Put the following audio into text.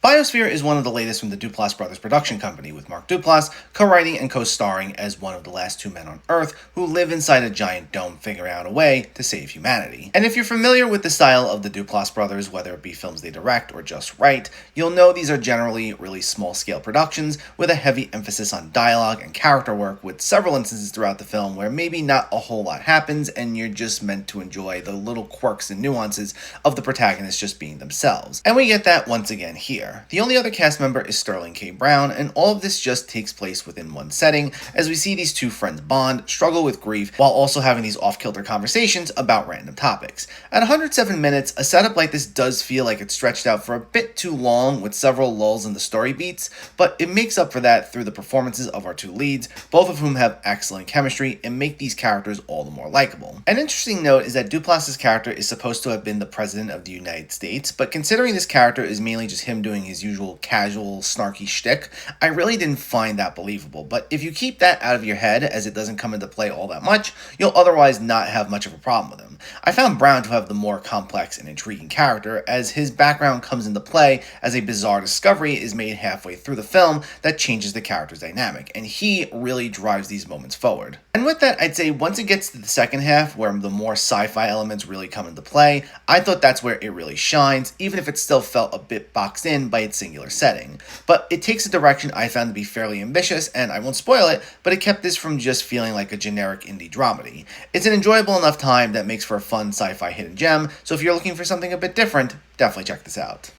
Biosphere is one of the latest from the Duplass brothers production company, with Mark Duplass co-writing and co-starring as one of the last two men on Earth who live inside a giant dome figuring out a way to save humanity. And if you're familiar with the style of the Duplass brothers, whether it be films they direct or just write, you'll know these are generally really small-scale productions with a heavy emphasis on dialogue and character work, with several instances throughout the film where maybe not a whole lot happens and you're just meant to enjoy the little quirks and nuances of the protagonists just being themselves. And we get that once again here. The only other cast member is Sterling K. Brown, and all of this just takes place within one setting, as we see these two friends bond, struggle with grief, while also having these off-kilter conversations about random topics. At 107 minutes, a setup like this does feel like it's stretched out for a bit too long, with several lulls in the story beats, but it makes up for that through the performances of our two leads, both of whom have excellent chemistry and make these characters all the more likable. An interesting note is that Duplass's character is supposed to have been the President of the United States, but considering this character is mainly just him doing his usual casual, snarky shtick, I really didn't find that believable. But if you keep that out of your head, as it doesn't come into play all that much, you'll otherwise not have much of a problem with him. I found Brown to have the more complex and intriguing character, as his background comes into play as a bizarre discovery is made halfway through the film that changes the character's dynamic, and he really drives these moments forward. And with that, I'd say once it gets to the second half, where the more sci-fi elements really come into play, I thought that's where it really shines, even if it still felt a bit boxed in by its singular setting. But it takes a direction I found to be fairly ambitious, and I won't spoil it, but it kept this from just feeling like a generic indie dramedy. It's an enjoyable enough time that makes for a fun sci-fi hidden gem, so if you're looking for something a bit different, definitely check this out.